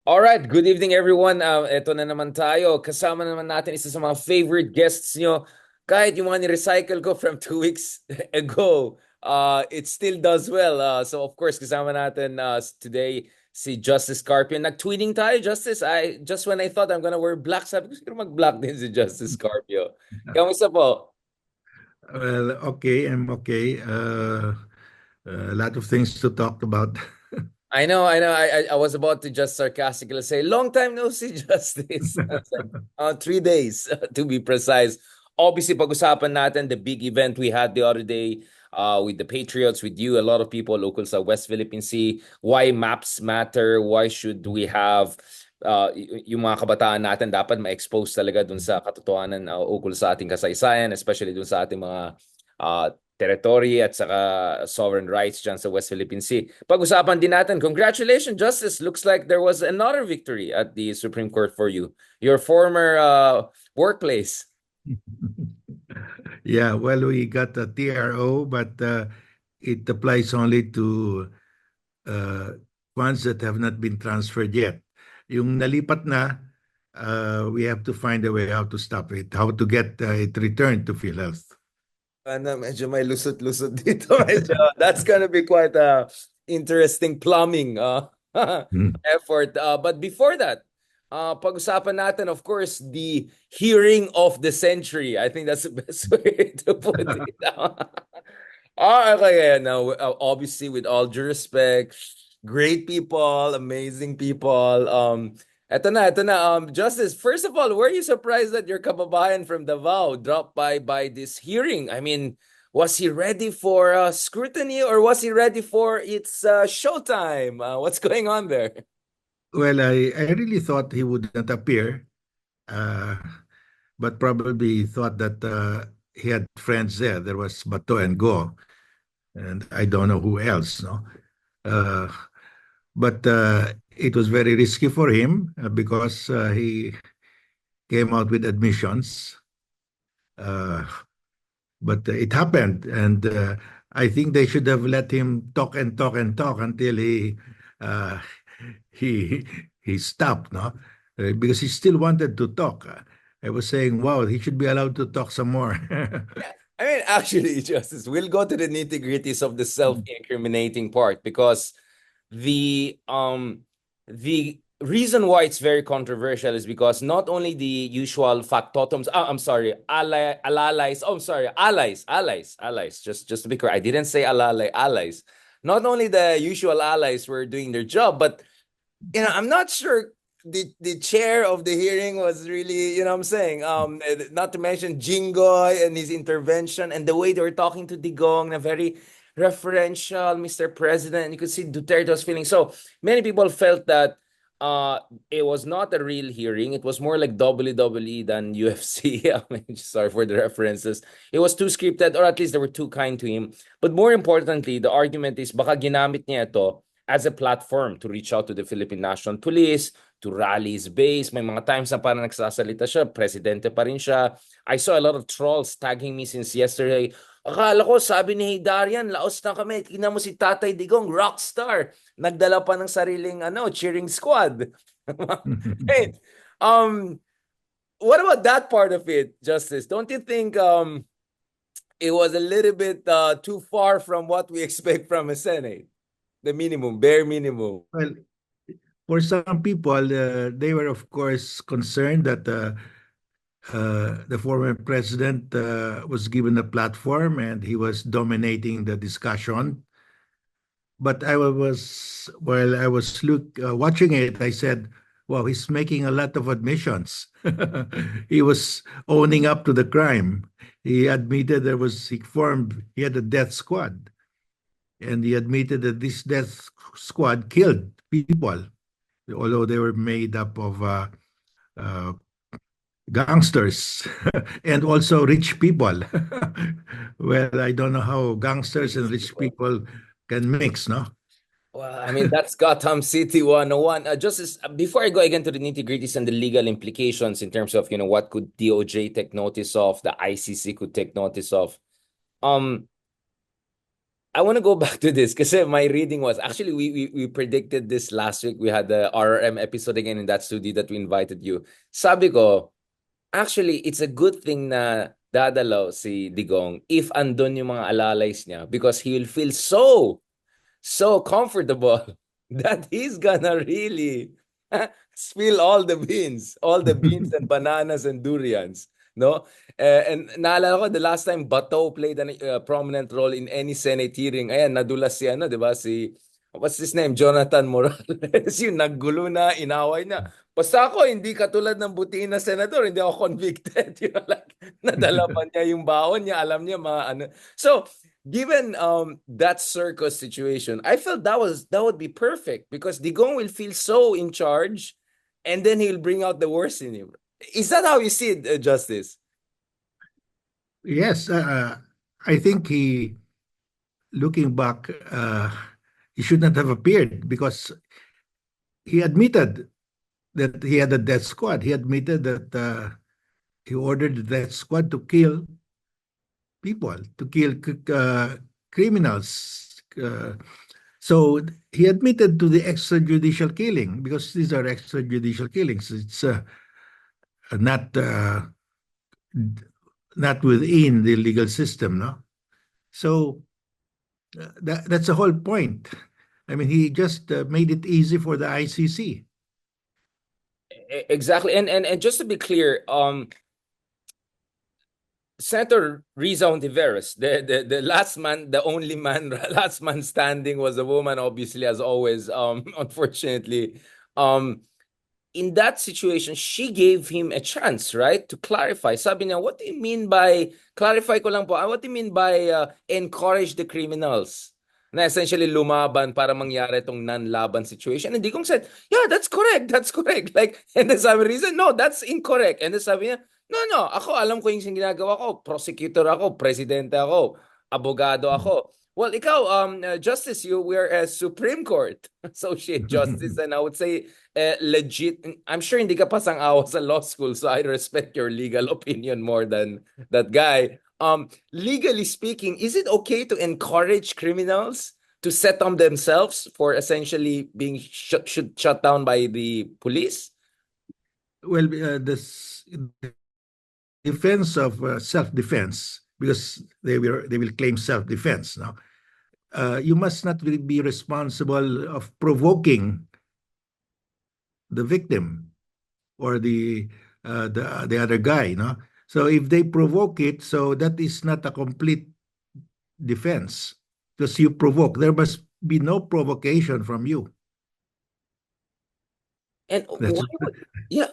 Alright, good evening everyone. Eto na naman tayo. Kasama naman natin isa sa mga favorite guests nyo. Kahit yung mga ni-recycle ko from 2 weeks ago, it still does well. So of course, kasama natin today si Justice Scarpio. Nag-tweeting tayo, Justice. Just when I thought I'm gonna wear black, sabi ko siguro mag-black din si Justice Scarpio. Kamusta po? Well, okay, I'm okay. A lot of things to talk about. I know. I was about to just sarcastically say, long time no see, Justice. It's like, 3 days to be precise. Obviously, pag-usapan natin the big event we had the other day with the Patriots, with you, a lot of people, locals sa West Philippine Sea. Why maps matter? Why should we have yung mga kabataan natin dapat ma-expose talaga dun sa katotohanan ukol sa ating kasaysayan, especially dun sa ating mga territory at saka sovereign rights dyan sa West Philippine Sea. Pag-usapan din natin, congratulations, Justice. Looks like there was another victory at the Supreme Court for you. Your former workplace. Yeah, well, we got a TRO, but it applies only to uh, funds that have not been transferred yet. Yung nalipat na, we have to find a way how to stop it, how to get it returned to PhilHealth. Medyo may lusot-lusot dito. That's gonna be quite a interesting plumbing Hmm. effort. But before that, pag-usapan natin, of course, the hearing of the century. I think that's the best way to put it. Okay. Now, obviously, with all due respect, great people, amazing people. Eto na. Justice, first of all, were you surprised that your kababayan from Davao dropped by this hearing? I mean, was he ready for scrutiny or was he ready for its showtime? What's going on there? Well, I really thought he would not appear, uh, but probably thought that he had friends there. There was Bato and Go, and I don't know who else. No, uh, but it was very risky for him because he came out with admissions. Uh, but it happened, and I think they should have let him talk and talk and talk until uh, he he stopped. No, because he still wanted to talk. I was saying, wow, he should be allowed to talk some more. Yeah. I mean, actually, Justice, we'll go to the nitty-gritties of the self-incriminating part because the reason why it's very controversial is because not only the usual factotums, I'm sorry, allies, oh, I'm sorry, allies. Just to be clear, I didn't say alalay, allies. Not only the usual allies were doing their job, but I'm not sure the chair of the hearing was really, what I'm saying, not to mention Jingoy and his intervention and the way they were talking to Digong, a very referential Mr. President, and you could see Duterte was feeling so many people felt that it was not a real hearing. It was more like WWE than UFC. I mean, sorry for the references. It was too scripted, or at least they were too kind to him. But more importantly, the argument is baka ginamit niya ito as a platform to reach out to the Philippine National Police, to rally his base. May mga times na parang nagsasalita siya, presidente pa rin siya. I saw a lot of trolls tagging me since yesterday. Akala ko, sabi ni Darian, laos na kami. Tingnan mo si Tatay Digong, rockstar. Nagdala pa ng sariling cheering squad. Hey, um, what about that part of it, Justice? Don't you think it was a little bit too far from what we expect from a Senate? The minimum, bare minimum. Well, for some people, they were, of course, concerned that the former president was given a platform and he was dominating the discussion. But while I was watching it, I said, "Wow, he's making a lot of admissions." He was owning up to the crime. He admitted he had a death squad, and he admitted that this death squad killed people, although they were made up of uh, gangsters and also rich people. Well, I don't know how gangsters and rich people can mix, no? Well, I mean, that's Gotham City 101. Before I go again to the nitty-gritties and the legal implications in terms of, what could DOJ take notice of, the ICC could take notice of. Um, I want to go back to this because my reading was actually we predicted this last week. We had the RRM episode again in that studio that we invited you. Sabi ko, actually, it's a good thing na dadalaw si Digong if andun yung mga alalays niya because he will feel so comfortable that he's gonna really spill all the beans and bananas and durians, no? And naalala ko the last time Bato played a prominent role in any Senate hearing, ayan, nadulas si ano, 'di ba? Si what's his name? Jonathan Morales. Yung naggulo na, inaway na. Basta ako, hindi katulad ng butiin na senador, hindi ako convicted. You know, like, nadala pa niya yung baon niya, alam niya mga ano. So, given that circus situation, I felt that would be perfect because Digong will feel so in charge and then he'll bring out the worst in him. Is that how you see it, Justice? Yes, I think looking back, he should not have appeared because he admitted that he had a death squad. He admitted that he ordered the death squad to kill people, to kill criminals. So he admitted to the extrajudicial killing because these are extrajudicial killings. It's not not within the legal system, no. So that's the whole point. I mean, he just made it easy for the ICC. Exactly. And just to be clear, Senator Riza Ontiveros, the last man, the only man, last man standing was a woman, obviously, as always, unfortunately. In that situation, she gave him a chance, right, to clarify. Sabi niya, what do you mean by, clarify ko lang po, what do you mean by encourage the criminals? Na essentially lumaban para mangyari itong non-laban situation. And Digong said, yeah, that's correct. Like, and then sabi Riza, no, that's incorrect. And then sabi niya, no, ako alam ko yung ginagawa ko. Prosecutor ako, presidente ako, abogado ako. Well, ikaw, Justice, you were a Supreme Court Associate Justice, and I would say legit. I'm sure hindi ka pasang-awa sa law school, so I respect your legal opinion more than that guy. Legally speaking, is it okay to encourage criminals to set on themselves for essentially being shut down by the police? Well, this defense of self-defense, because they will claim self-defense now. You must not really be responsible of provoking the victim or the other guy, no? So if they provoke it, so that is not a complete defense because you provoke. There must be no provocation from you. And That's why would, yeah,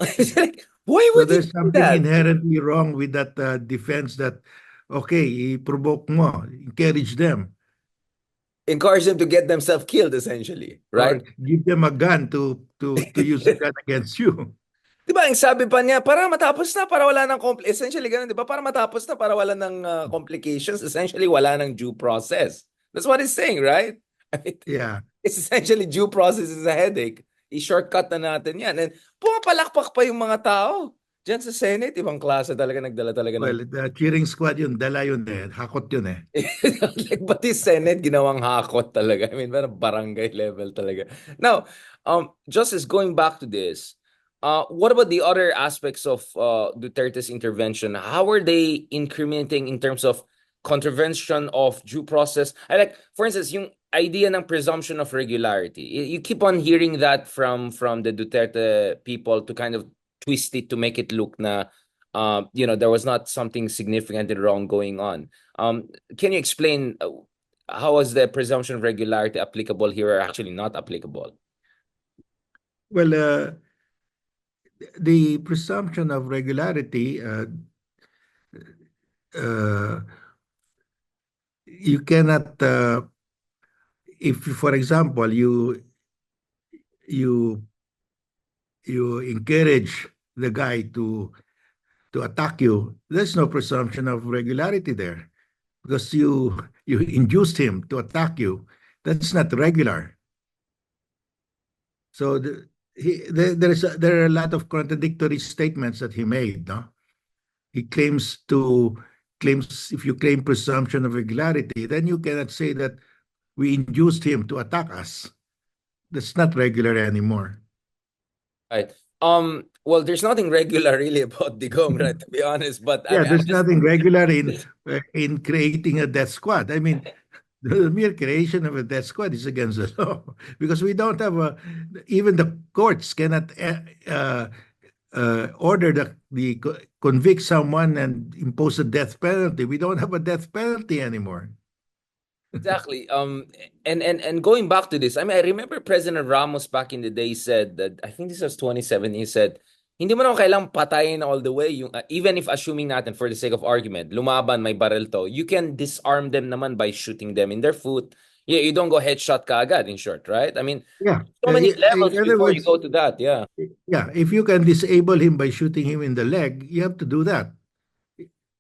why so would he there's do something that? inherently wrong with that defense that, okay, provoke mo, encourage them, Encourage them to get themselves killed, essentially, right? or give them a gun to use a gun against you. Di ba, ang sabi pa niya, para matapos na, para wala ng essentially ganun, di ba? Para matapos na, para wala ng complications, essentially wala ng due process. That's what he's saying, right? I mean, Yeah. it's essentially due process is a headache. I-shortcut na natin yan. And pumapalakpak pa yung mga tao. Diyan sa Senate, ibang klase talaga, nagdala talaga ng... Well, the cheering squad yun, dala yun eh. Hakot yun eh. Like, pati Senate, ginawang hakot talaga. I mean, parang barangay level talaga. Now, Justice, going back to this, what about the other aspects of Duterte's intervention? How are they incriminating in terms of contravention of due process? I like, for instance, yung idea ng presumption of regularity. You keep on hearing that from the Duterte people to kind of twist it to make it look na there was not something significantly wrong going on. Can you explain how is the presumption of regularity applicable here or actually not applicable? Well, the presumption of regularity, you cannot, if, for example, you encourage the guy to attack you, there's no presumption of regularity there because you induced him to attack you. That's not regular. So there are a lot of contradictory statements that he made. No, he claims if you claim presumption of regularity, then you cannot say that we induced him to attack us. That's not regular anymore. Right. Well, there's nothing regular really about Digong, right? To be honest, but I Yeah, mean, I'm there's just nothing regular in creating a death squad. I mean, the mere creation of a death squad is against the law because we don't have a, even the courts cannot order convict someone and impose a death penalty. We don't have a death penalty anymore. exactly. And going back to this, I mean, I remember President Ramos back in the day said that I think this was 2017. He said, "Hindi mo naman kailangang patayin all the way. Yung even if assuming natin for the sake of argument, lumaban may baril to, you can disarm them naman by shooting them in their foot. Yeah, you don't go headshot kaagad, in short, right? I mean, Yeah. so many levels In other before you words, go to that. Yeah, yeah, if you can disable him by shooting him in the leg, you have to do that.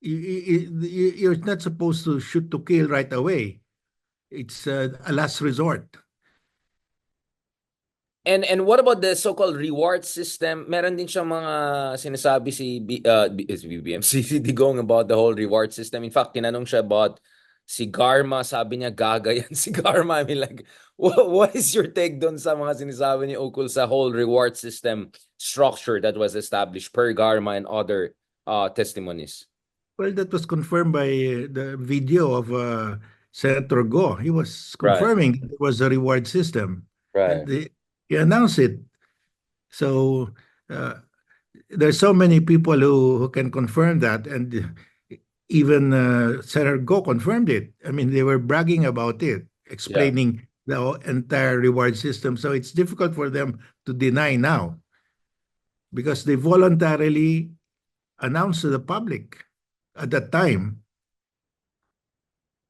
You're not supposed to shoot to kill right away. It's a last resort. And what about the so-called reward system? Meron din siyang mga sinasabi si BBM, si Digong about the whole reward system. In fact, tinanong siya about si Garma, sabi niya gaga yan si Garma. I mean like, what is your take doon sa mga sinasabi ni ukol sa whole reward system structure that was established per Garma and other testimonies? Well, that was confirmed by the video of Senator Go. He was Right, confirming it was a reward system, and right. he announced it. So uh, there's so many people who can confirm that, and even Senator Go confirmed it. I mean, they were bragging about it, Yeah. explaining the entire reward system. So it's difficult for them to deny now because they voluntarily announced to the public at that time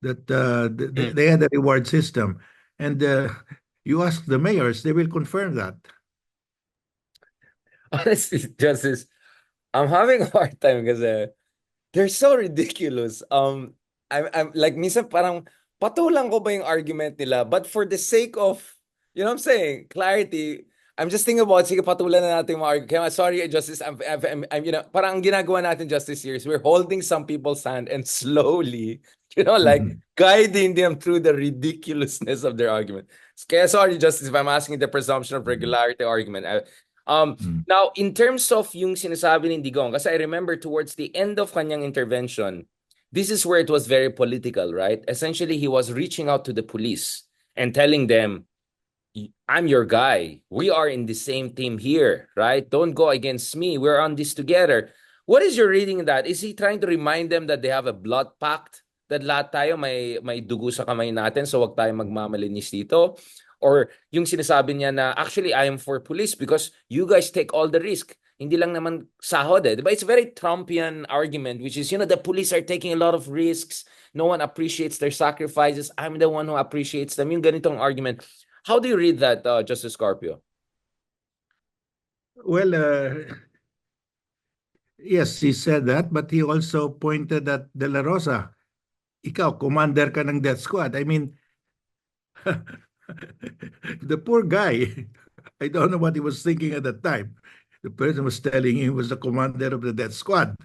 that Mm. they had a reward system. And you ask the mayors, they will confirm that. Honestly, Justice, I'm having a hard time kasi they're so ridiculous. I'm like, minsan parang patulang ko ba yung argument nila? But for the sake of, you know what I'm saying, clarity, I'm just thinking about, sige, patulan na natin yung mga argument. Kaya, sorry, Justice, you know, parang ang ginagawa natin, Justice, here is we're holding some people's hand and slowly, you know, like, Mhm. guiding them through the ridiculousness of their argument. Kaya, sorry, Justice, if I'm asking the presumption of regularity argument. Um, Mhm. Now, in terms of yung sinasabi ni Digong, kasi I remember towards the end of kanyang intervention, this is where it was very political, right? Essentially, he was reaching out to the police and telling them, I'm your guy. We are in the same team here, right? Don't go against me. We're on this together. What is your reading of that? Is he trying to remind them that they have a blood pact? That lahat tayo may dugo sa kamay natin, so wag tayo magmamalinis dito? Or yung sinasabi niya na, actually, I am for police because you guys take all the risk. Hindi lang naman sahod eh. Diba? It's a very Trumpian argument, which is, the police are taking a lot of risks. No one appreciates their sacrifices. I'm the one who appreciates them. Yung ganitong argument. How do you read that, Justice Scarpio? Well, yes, he said that, but he also pointed at De La Rosa. Ikaw, commander ka ng death squad. I mean, the poor guy, I don't know what he was thinking at that time. The person was telling him he was the commander of the death squad.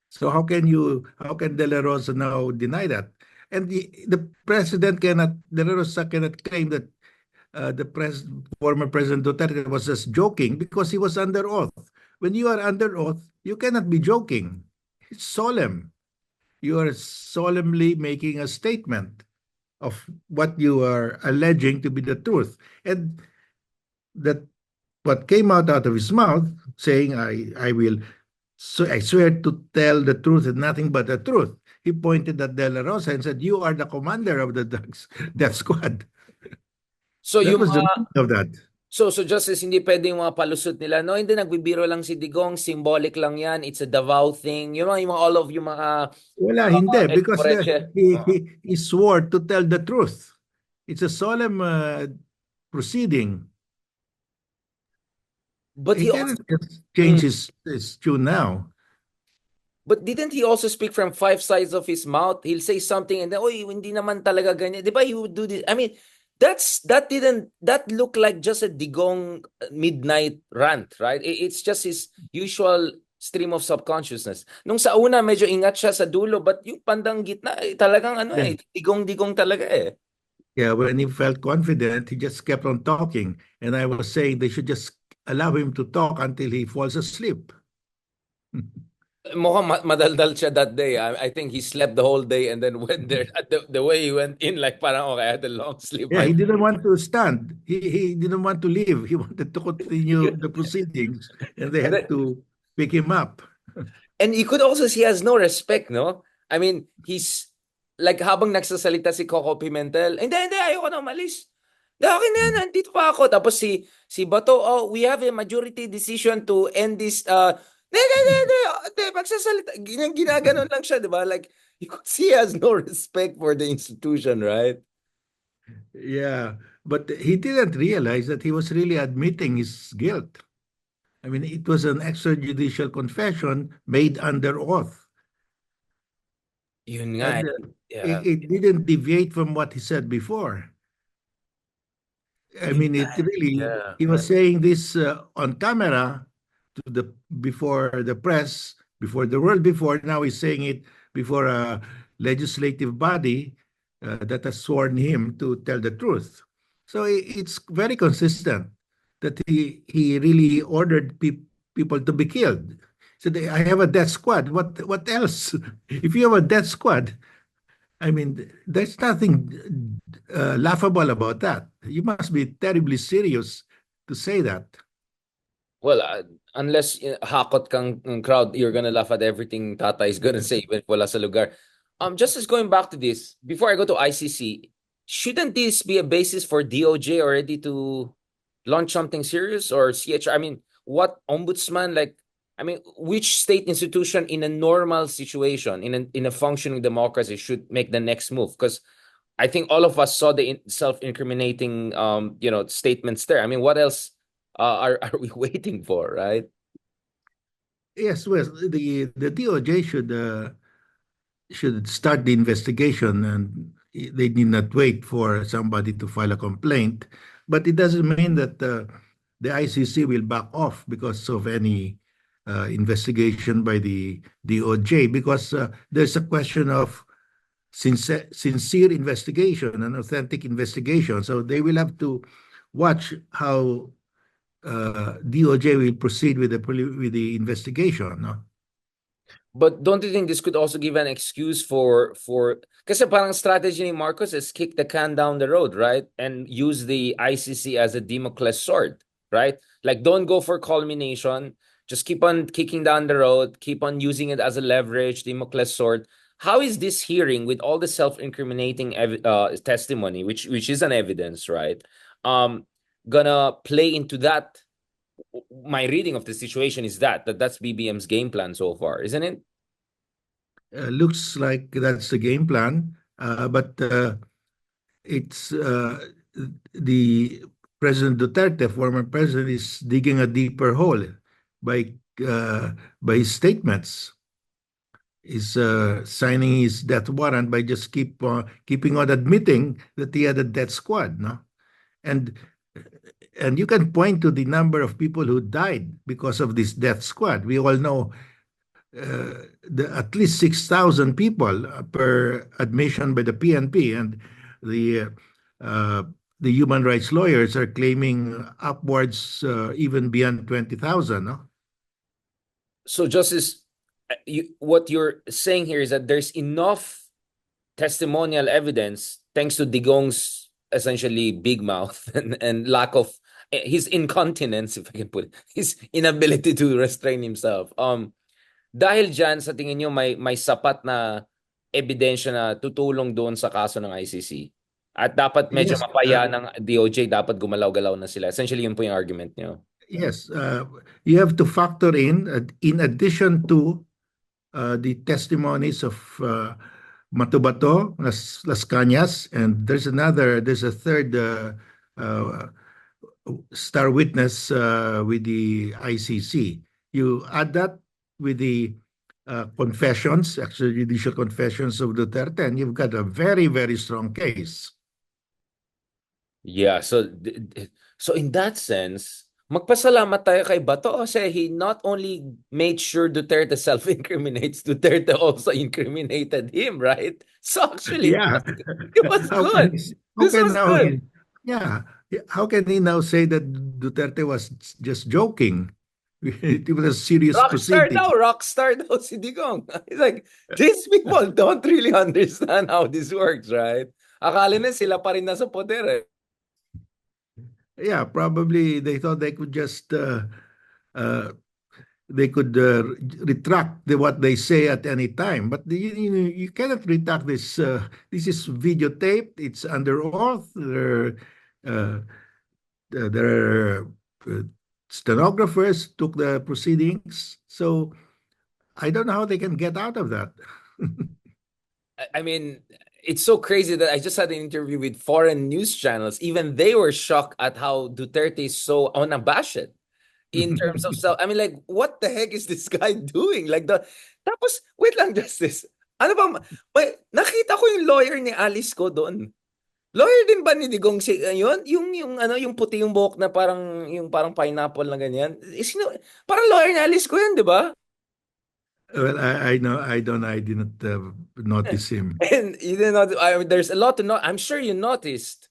So how can De La Rosa now deny that? And the president cannot, De La Rosa cannot claim that former President Duterte was just joking because he was under oath. When you are under oath, you cannot be joking. It's solemn. You are solemnly making a statement of what you are alleging to be the truth. And that what came out of his mouth saying, I will, so I swear to tell the truth and nothing but the truth. He pointed at De La Rosa and said, you are the commander of the death squad. So That yung was the mga meaning of that. so Justice, hindi pwede yung mga palusot nila. No, hindi, nagbibiro lang si Digong, symbolic lang yan. It's a Davao thing. Yung mga all of yung mga Wala, hindi. El Because Moreche. he swore to tell the truth. It's a solemn proceeding. But He he also cannot just change his tune now. But didn't he also speak from five sides of his mouth? He'll say something and then, oy, hindi naman talaga ganyan. Di ba he would do this? I mean, that look like just a Digong midnight rant, right? It's just his usual stream of subconsciousness. Nung sa una, medyo ingat siya sa dulo, but yung pandang gitna, talagang Yeah. Digong-digong talaga eh. Yeah, when he felt confident, he just kept on talking. And I was saying they should just allow him to talk until he falls asleep. Mukhang madaldal siya that day. I think he slept the whole day and then went there. The way he went in, like parang, okay, I had a long sleep. Yeah, he didn't want to stand. He didn't want to leave. He wanted to continue the proceedings, and they had to pick him up. And you could also see he has no respect, no? I mean, he's like habang nagsasalita si Coco Pimentel, hindi, ayoko na umalis. Hindi, okay na yan, nandito pa ako. Tapos si Bato, oh, we have a majority decision to end this, hindi, magsasalita. Ginaganon lang siya, di ba? Like, you could see he has no respect for the institution, right? Yeah, but he didn't realize that he was really admitting his guilt. I mean, it was an extrajudicial confession made under oath, Yun nga, and yeah. it didn't deviate from what he said before. I Yun mean, nga, it really, yeah. he was saying this on camera to the before the press, before the world before. Now he's saying it before a legislative body that has sworn him to tell the truth. So it's very consistent that he really ordered people to be killed. So I have a death squad. What else? If you have a death squad, I mean, there's nothing laughable about that. You must be terribly serious to say that. Well, unless hakot kang crowd, you're gonna laugh at everything Tata is gonna say even if wala sa lugar. Just as going back to this, before I go to ICC, shouldn't this be a basis for DOJ already to launch something serious or CHR? I mean, what ombudsman, like, I mean, which state institution in a normal situation, in a functioning democracy, should make the next move? Because I think all of us saw the self-incriminating, statements there. I mean, what else are we waiting for, right? Yes, well, the DOJ should start the investigation, and they need not wait for somebody to file a complaint. But it doesn't mean that the ICC will back off because of any investigation by the DOJ, because there's a question of sincere investigation and authentic investigation. So they will have to watch how DOJ will proceed with the investigation. No? But don't you think this could also give an excuse for kasi parang strategy ni Marcos is kick the can down the road, right? And use the ICC as a Damocles sword, right? Like don't go for culmination, just keep on kicking down the road, keep on using it as a leverage, Damocles sword. How is this hearing with all the self-incriminating testimony, which is an evidence, right? Gonna play into that. My reading of the situation is that's BBM's game plan so far, isn't it? Looks like that's the game plan, but it's the President Duterte, former president, is digging a deeper hole by by his statements. Is signing his death warrant by just keeping on admitting that he had a death squad, no? And and you can point to the number of people who died because of this death squad. We all know at least 6,000 people per admission by the PNP, and the uh, the human rights lawyers are claiming upwards even beyond 20,000. No? So, Justice, what you're saying here is that there's enough testimonial evidence, thanks to Digong's essentially big mouth and lack of his incontinence, if I can put it, his inability to restrain himself. Dahil dyan, sa tingin nyo, may sapat na ebidensya na tutulong doon sa kaso ng ICC. At dapat medyo Yes, mapaya ng DOJ, dapat gumalaw-galaw na sila. Essentially, yun po yung argument nyo. yes. You have to factor in addition to the testimonies of Matubato, Las Cañas, and there's a third uh, star witness with the ICC. You add that with the confessions, extrajudicial confessions of Duterte, and you've got a very, very strong case. Yeah, so in that sense, Magpasalamat tayo kay Bato kasi he not only made sure Duterte self-incriminates, Duterte also incriminated him, right? So actually, Yeah. it was How can good. he, how This can was now good. he, yeah, how can he now say that Duterte was just joking? It was a serious proceeding. Rockstar daw si Digong. He's like, these people don't really understand how this works, right? Akala na sila pa rin nasa poder eh. Yeah, probably they thought they could just uh, they could retract what they say at any time. But you cannot retract this. This is videotaped. It's under oath. Uh, there are stenographers took the proceedings. So I don't know how they can get out of that. I mean, it's so crazy that I just had an interview with foreign news channels. Even they were shocked at how Duterte is so Onab Bashet in terms of self. I mean, like, what the heck is this guy doing? Like tapos, wait lang, Justice. Ano ba, nakita ko yung lawyer ni Alice ko doon. Lawyer din ba ni Digong si yun? Yung ano, yung puti yung buhok na parang pineapple na ganyan. Parang lawyer ni Alice ko yan, di ba? Well, I know I didn't notice him. And you didn't know, there's a lot to know. I'm sure you noticed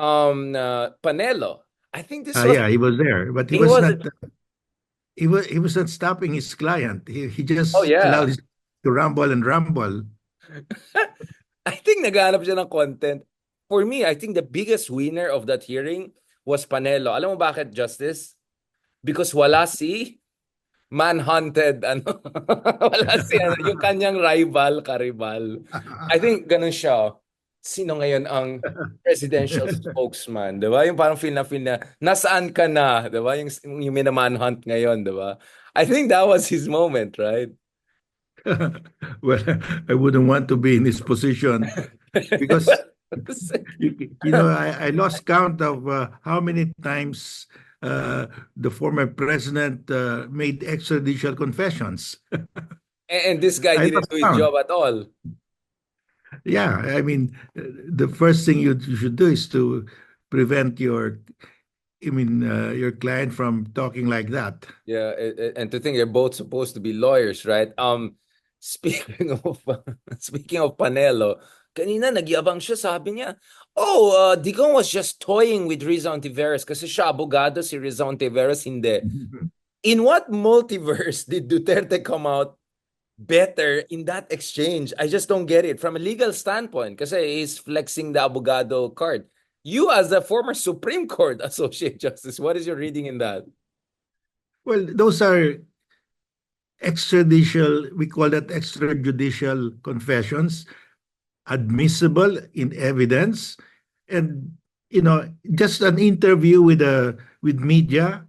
Panelo. I think this was Yeah, he was there, but he was he was not stopping his client. He oh just allowed yeah. his to rumble and rumble. I think naghahanap siya ng content. For me, I think the biggest winner of that hearing was Panelo. Alam mo bakit, Justice? Because wala si manhunted ano. Wala si ano, yung kanyang karibal. I think ganun siya. Sino ngayon ang presidential spokesman, 'di ba? Yung parang feel na nasaan ka na, 'di ba? Yung minamanhunt ngayon, 'di ba? I think that was his moment, right? Well, I wouldn't want to be in his position because I lost count of how many times the former president made extrajudicial confessions. And this guy I didn't lost do his count. job at all. Yeah, I mean, the first thing you should do is to prevent your client from talking like that. Yeah, and to think they're both supposed to be lawyers, right? Speaking of speaking of Panelo, kanina nagyabang siya, sabi niya, "Oh, Digong was just toying with Riza Ontiveros kasi siya abogado, si Riza Ontiveros hindi." In what multiverse did Duterte come out better in that exchange? I just don't get it from a legal standpoint kasi he's flexing the abogado card. You as a former Supreme Court Associate Justice, what is your reading in that? Well, those are extrajudicial, we call that extrajudicial confessions, admissible in evidence. And, just an interview with media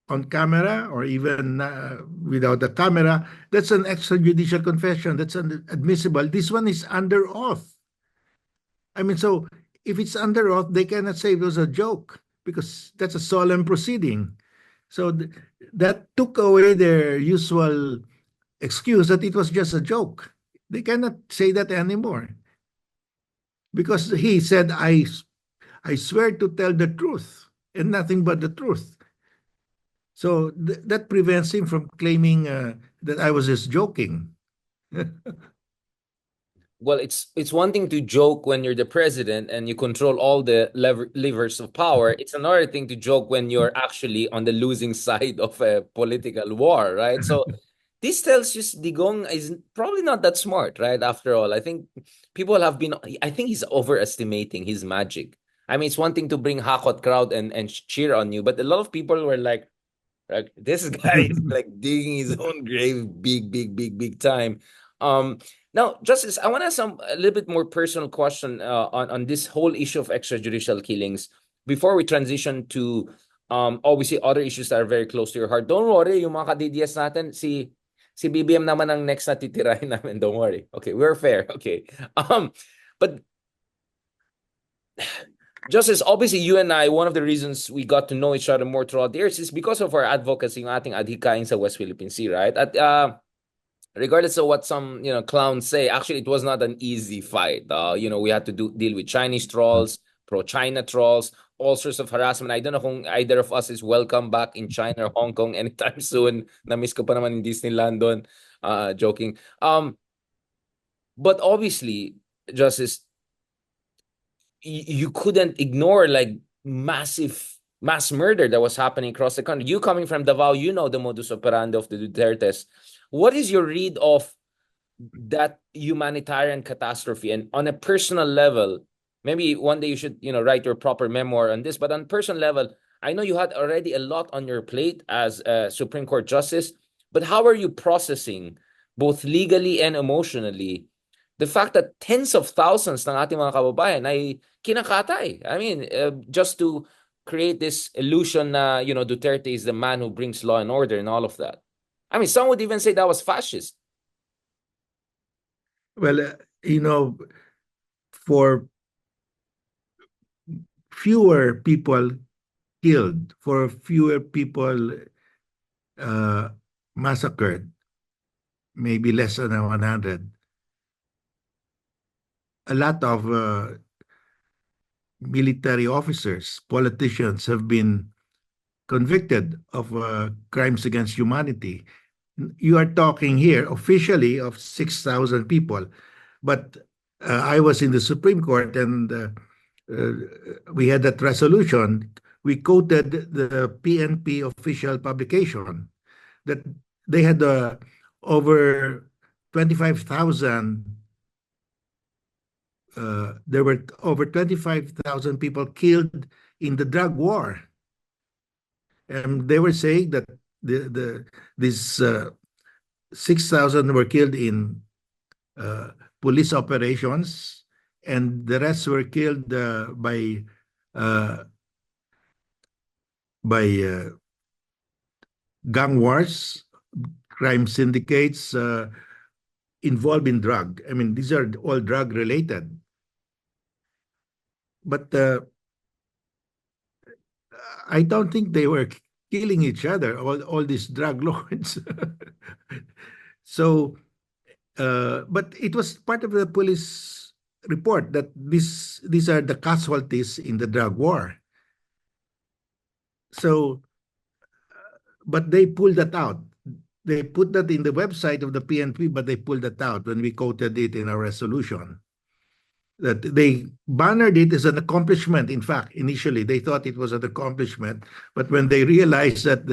on camera or even without a camera, that's an extrajudicial confession. That's admissible. This one is under oath. I mean, so if it's under oath, they cannot say it was a joke because that's a solemn proceeding. So that took away their usual excuse that it was just a joke. They cannot say that anymore because he said, I swear to tell the truth and nothing but the truth. So that prevents him from claiming that I was just joking. Well, it's one thing to joke when you're the president and you control all the levers of power. It's another thing to joke when you're actually on the losing side of a political war, right? So this tells you Digong is probably not that smart, right? After all, I think people have been. I think he's overestimating his magic. I mean, it's one thing to bring hakot crowd and cheer on you, but a lot of people were like this guy is like digging his own grave, big time. Um, Now, Justice, I want to ask a little bit more personal question on this whole issue of extrajudicial killings before we transition to obviously other issues that are very close to your heart. Don't worry, yung mga ka-DDS natin, si BBM naman ang next na titirahin namin. Don't worry. Okay, we're fair. Okay. But Justice, obviously you and I, one of the reasons we got to know each other more throughout the years is because of our advocacy, yung ating adhikain sa West Philippine Sea, right? At regardless of what some clowns say, actually it was not an easy fight. We had to deal with Chinese trolls, pro-China trolls, all sorts of harassment. I don't know kung either of us is welcome back in China or Hong Kong anytime soon. Na-miss ko pa naman in Disneyland doon. Joking. But obviously, Justice, you couldn't ignore like mass murder that was happening across the country. You coming from Davao, you know the modus operandi of the Dutertes. What is your read of that humanitarian catastrophe? And on a personal level, maybe one day you should, write your proper memoir on this. But on personal level, I know you had already a lot on your plate as a Supreme Court justice. But how are you processing, both legally and emotionally, the fact that tens of thousands ng ating mga kababayan ay kinakatay? I mean, just to create this illusion na, Duterte is the man who brings law and order and all of that. I mean, some would even say that was fascist. Well, for fewer people killed, for fewer people massacred, maybe less than 100, a lot of military officers, politicians have been convicted of crimes against humanity. You are talking here officially of 6,000 people, but I was in the Supreme Court and we had that resolution. We quoted the PNP official publication that they had over 25,000. There were over 25,000 people killed in the drug war. And they were saying that these 6,000 were killed in police operations, and the rest were killed by gang wars, crime syndicates involved in drug. I mean, these are all drug related. But I don't think they were killing each other, all these drug lords. So, but it was part of the police report that these are the casualties in the drug war. So, but they pulled that out. They put that in the website of the PNP, but they pulled that out when we quoted it in our resolution. That they bannered it as an accomplishment. In fact, initially they thought it was an accomplishment, but when they realized that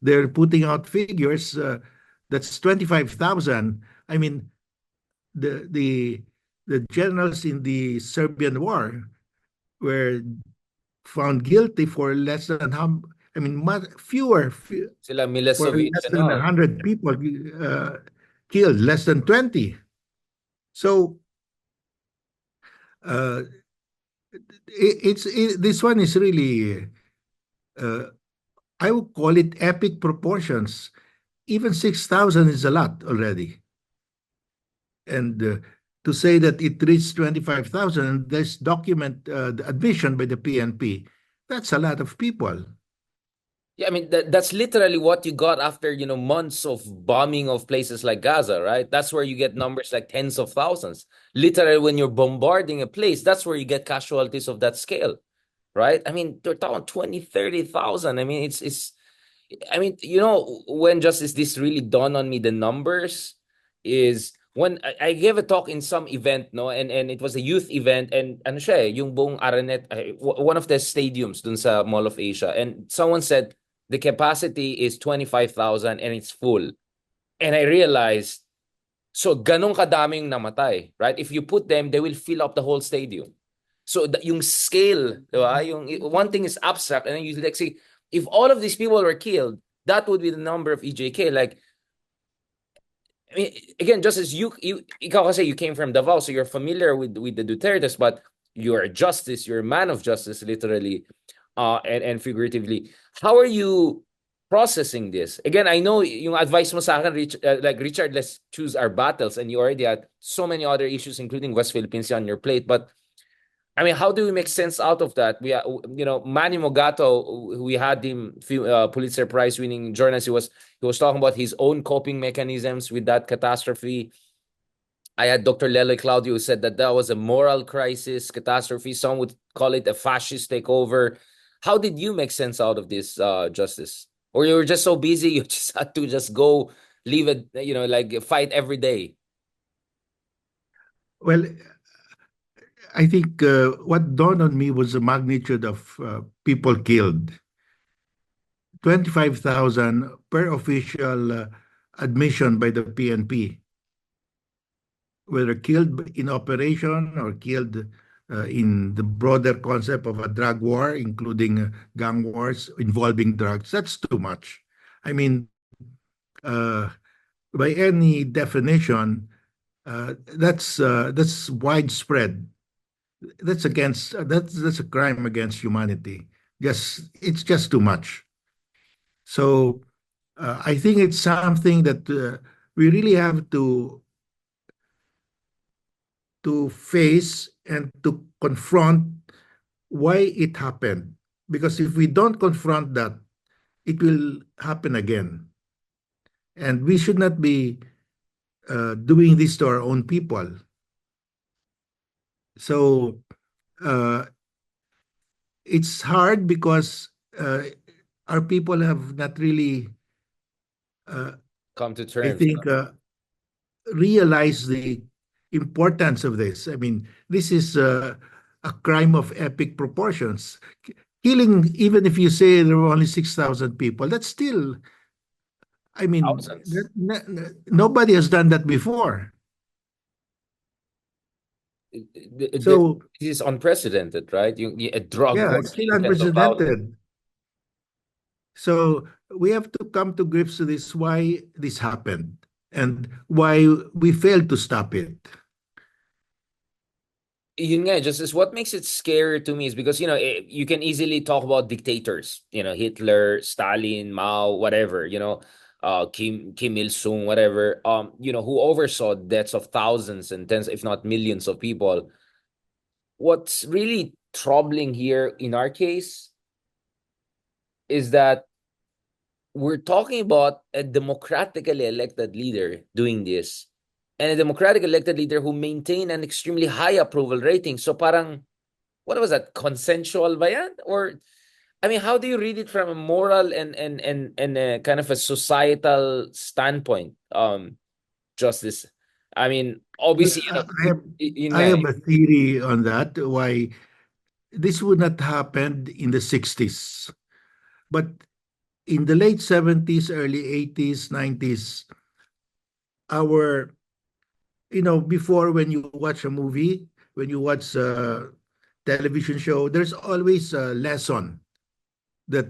they're putting out figures, that's 25,000. I mean, the generals in the Serbian War were found guilty for less than how. I mean, fewer Sila for Milosevic less and than all. 100 people killed, less than 20. So this one is really, I would call it epic proportions. Even 6,000 is a lot already. And to say that it reached 25,000, there's the admission by the PNP. That's a lot of people. Yeah, I mean that's literally what you got after, months of bombing of places like Gaza, right? That's where you get numbers like tens of thousands. Literally, when you're bombarding a place, that's where you get casualties of that scale, right? I mean, they're talking 20, 30,000. I mean, I mean, when Justice this really dawned on me, the numbers is when I gave a talk in some event, no, and it was a youth event, and ano siya, yung buong Aranet, one of the stadiums dun sa Mall of Asia, and someone said the capacity is 25,000 and it's full, and I realized, so ganong kadaming namatay, right? If you put them, they will fill up the whole stadium. So yung scale, diba? Yung one thing is abstract, and then you like say, if all of these people were killed, that would be the number of EJK. Like, I mean, again, just as ikaw kasi you came from Davao, so you're familiar with the Dutertes, but you're a justice, you're a man of justice, literally, and figuratively. How are you processing this? Again, I know yung advice mo sa akin, like Richard, let's choose our battles, and you already had so many other issues, including West Philippines on your plate, but I mean, how do we make sense out of that? We, Manny Mogato, we had him, Pulitzer Prize winning journalist. He was talking about his own coping mechanisms with that catastrophe. I had Dr. Lele Claudio who said that that was a moral crisis, catastrophe. Some would call it a fascist takeover. How did you make sense out of this, Justice? Or you were just so busy you just had to just go leave it, like fight every day? Well, I think what dawned on me was the magnitude of people killed. 25,000 per official admission by the PNP, whether killed in operation or killed in the broader concept of a drug war, including gang wars involving drugs. That's too much. I mean, uh, by any definition, that's widespread. That's a crime against humanity. It's just too much. So I think it's something that we really have to face and to confront why it happened. Because if we don't confront that, it will happen again. And we should not be doing this to our own people. So uh, it's hard because our people have not really, uh, Come to I terms. think, realized the importance of this. I mean, this is a crime of epic proportions. Killing, even if you say there were only 6,000 people, that's still, I mean, Thousands. nobody has done that before. This So, is unprecedented, right? A drug yeah, war it's still killing tens of thousands. unprecedented. So, we have to come to grips with this, why this happened and why we failed to stop it. Yun nga, just is what makes it scary to me is because you can easily talk about dictators, Hitler, Stalin, Mao, whatever, Kim Il Sung, whatever, who oversaw deaths of thousands and tens, if not millions of people. What's really troubling here in our case is that we're talking about a democratically elected leader doing this, and a democratic elected leader who maintained an extremely high approval rating. So parang, what was that? Consensual ba yan? Or, I mean, how do you read it from a moral and a kind of a societal standpoint? Justice. I mean, Well, obviously, I nga, have a theory on that, why this would not happen in the 60s. But in the late 70s, early 80s, 90s, our, before, when you watch a movie, when you watch a television show, there's always a lesson that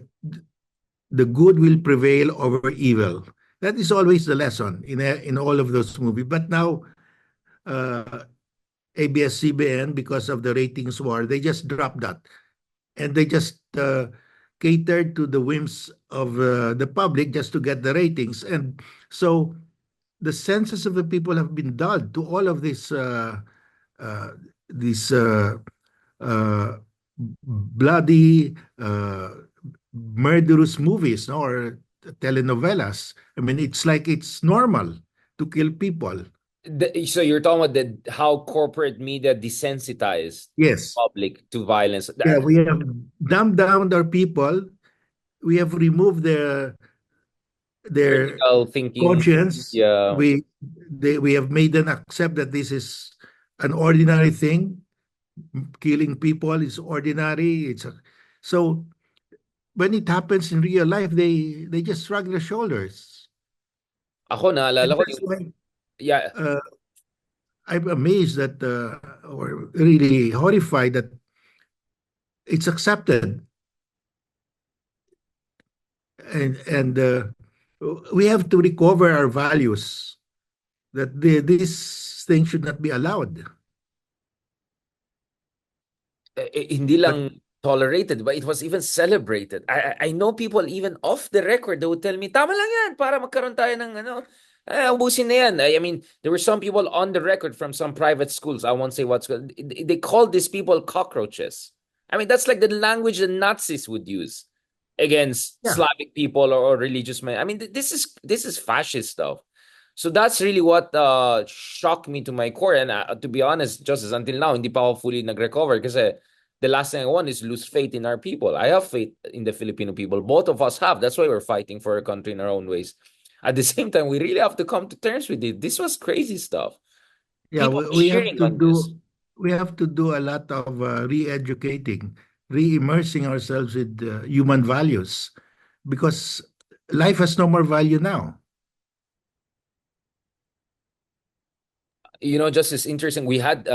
the good will prevail over evil. That is always the lesson in all of those movies. But now, uh, ABS-CBN, because of the ratings war, they just dropped that. And they just catered to the whims of the public just to get the ratings. And so the senses of the people have been dulled to all of uh, these uh, bloody, murderous movies, no, or telenovelas. I mean, it's like it's normal to kill people. so you're talking about how corporate media desensitized Yes. public to violence. Yeah, we have dumbed down our people. We have removed their Critical thinking. conscience. Yeah. We have made them accept that this is an ordinary thing. Killing people is ordinary. So when it happens in real life, they just shrug their shoulders, Ako, naalala and ko that's yung, why yeah, uh, I'm amazed that, or really horrified that it's accepted, and we have to recover our values. That this thing should not be allowed. hindi But lang tolerated, but it was even celebrated. I know people even off the record, they would tell me, tama lang yan, para magkaroon tayo ng ubusin na yan. I mean, there were some people on the record from some private schools, I won't say what school, they called these people cockroaches. I mean, that's like the language the Nazis would use against yeah, Slavic people or religious men. I mean, this is fascist stuff. So that's really what shocked me to my core. And to be honest, Justice, until now, hindi pa ako fully nag-recover kasi the last thing I want is lose faith in our people. I have faith in the Filipino people. Both of us have. That's why we're fighting for our country in our own ways. At the same time, we really have to come to terms with it. This was crazy stuff. Yeah, People we have cheering to on this. do a lot of re-educating, re-immersing ourselves with human values because life has no more value now. You know, just as interesting, we had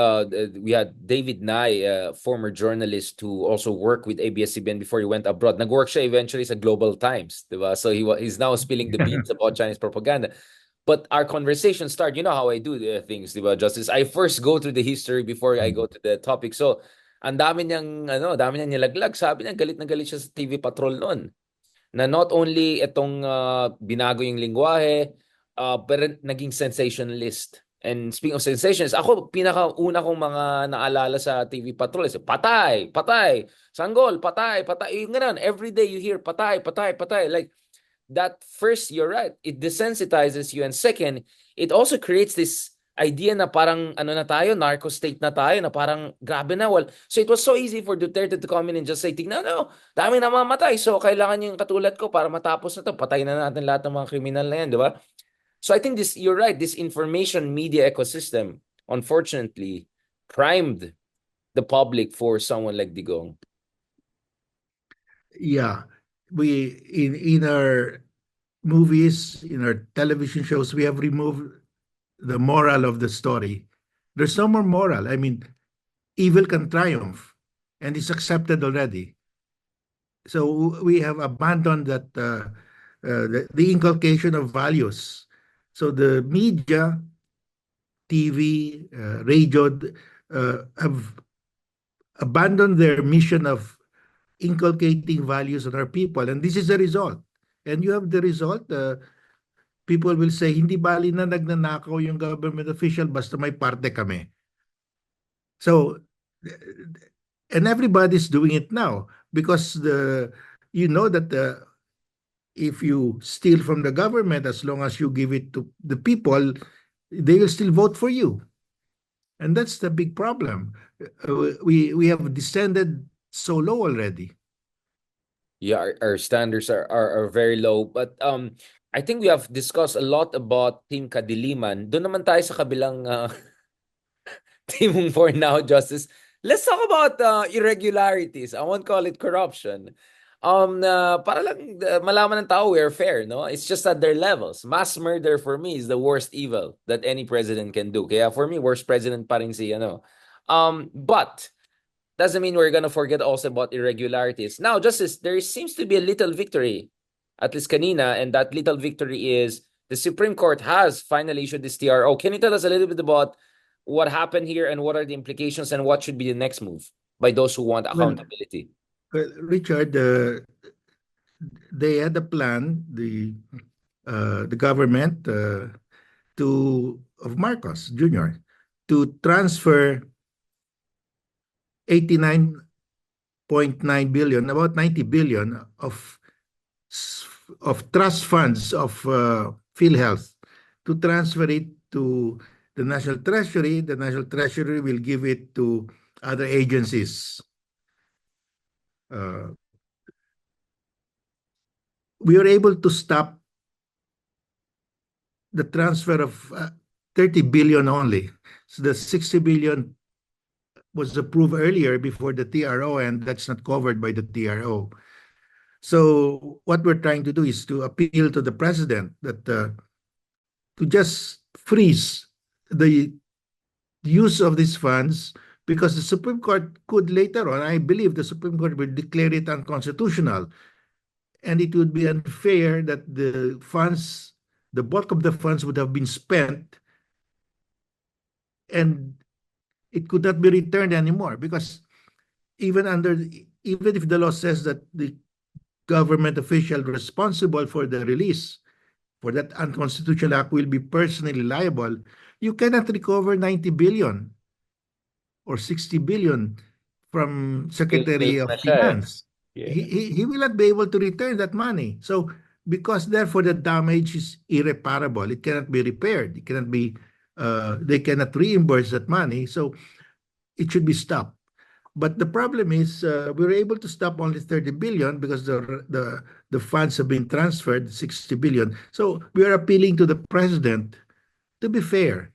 David Nye, former journalist who also worked with ABS-CBN before he went abroad. Nag-work siya eventually sa Global Times, diba? So he's now spilling the beans about Chinese propaganda. But our conversation start, you know how I do the things, diba, Justice? I first go through the history before I go to the topic. So, ang dami niyang nilaglag. Sabi niya, galit na galit siya sa TV Patrol noon. Na not only itong binago yung lingwahe, pero naging sensationalist. And speaking of sensations, ako, pinakauna kong mga naalala sa TV Patrol is patay, patay, sanggol, patay, patay. Yung ganun, every day you hear patay, patay, patay. Like, that first, you're right, it desensitizes you. And second, it also creates this idea na parang ano na tayo, narco state na tayo, na parang grabe na. Well, so it was so easy for Duterte to come in and just say, tignan no, dami na mamatay. So kailangan yung katulad ko para matapos na to. Patay na natin lahat ng mga kriminal na yan, di ba? So I think this, you're right, this information media ecosystem, unfortunately, primed the public for someone like Digong. Yeah, we in our movies, in our television shows, we have removed the moral of the story. There's no more moral. I mean, evil can triumph, and it's accepted already. So we have abandoned that the inculcation of values. So the media, TV, radio, have abandoned their mission of inculcating values on our people, and this is the result. And you have the result. People will say, hindi bali na nagnanakaw yung government official basta may parte kami. So, and everybody's doing it now because you know that if you steal from the government, as long as you give it to the people, they will still vote for you. And that's the big problem. We have descended so low already. Yeah, our standards are very low. But I think we have discussed a lot about Team Kadiliman. Doon naman tayo sa kabilang team for now, Justice. Let's talk about irregularities. I won't call it corruption. Para lang malaman ng tao we're fair, no? It's just at their levels. Mass murder for me is the worst evil that any president can do. Kaya for me, worst president pa rin si ano. But doesn't mean we're gonna forget also about irregularities. Now, Justice, there seems to be a little victory, at least kanina, and that little victory is the Supreme Court has finally issued this TRO. Can you tell us a little bit about what happened here and what are the implications and what should be the next move by those who want Well, accountability? Richard, they had a plan, the government of Marcos Jr. to transfer 89.9 billion, about 90 billion of trust funds of PhilHealth, to transfer it to the National Treasury. The National Treasury will give it to other agencies. We were able to stop the transfer of 30 billion only. So the 60 billion was approved earlier before the TRO, and that's not covered by the TRO. So what we're trying to do is to appeal to the president that to just freeze the use of these funds, because the Supreme Court could later on, I believe the Supreme Court will declare it unconstitutional. And it would be unfair that the funds, the bulk of the funds would have been spent and it could not be returned anymore, because even if the law says that the government official responsible for the release for that unconstitutional act will be personally liable, you cannot recover 90 billion or 60 billion from Secretary Guilt of na siya eh. Finance. Yeah. He will not be able to return that money. So because therefore the damage is irreparable. It cannot be repaired. It cannot be. They cannot reimburse that money, so it should be stopped. But the problem is we were able to stop only 30 billion because the funds have been transferred 60 billion. So we are appealing to the president to be fair.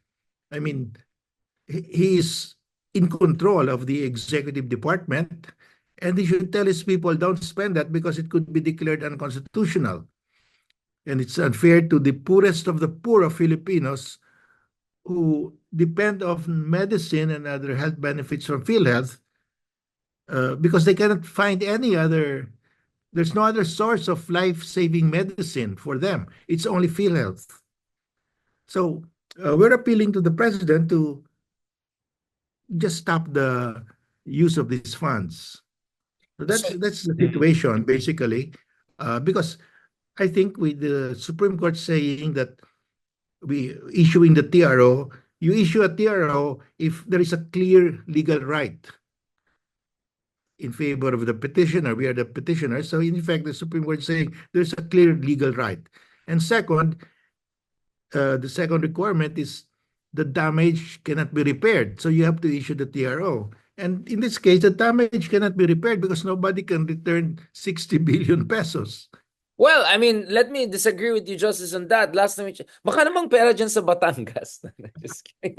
I mean, he is in control of the executive department, and he should tell his people don't spend that because it could be declared unconstitutional. And it's unfair to the poorest of the poor of Filipinos who depend on medicine and other health benefits from PhilHealth because they cannot find any other. There's no other source of life-saving medicine for them. It's only PhilHealth. So we're appealing to the president to just stop the use of these funds. So So, that's the mm. situation basically, because I think with the Supreme Court saying that we issuing the TRO, you issue a TRO if there is a clear legal right in favor of the petitioner. We are the petitioner. So in fact, the Supreme Court is saying there's a clear legal right. And second, the second requirement is the damage cannot be repaired. So you have to issue the TRO. And in this case, the damage cannot be repaired because nobody can return 60 billion pesos. well, I mean, let me disagree with you, Justice, on that. Last time, baka namang pera dyan sa Batangas. Just kidding.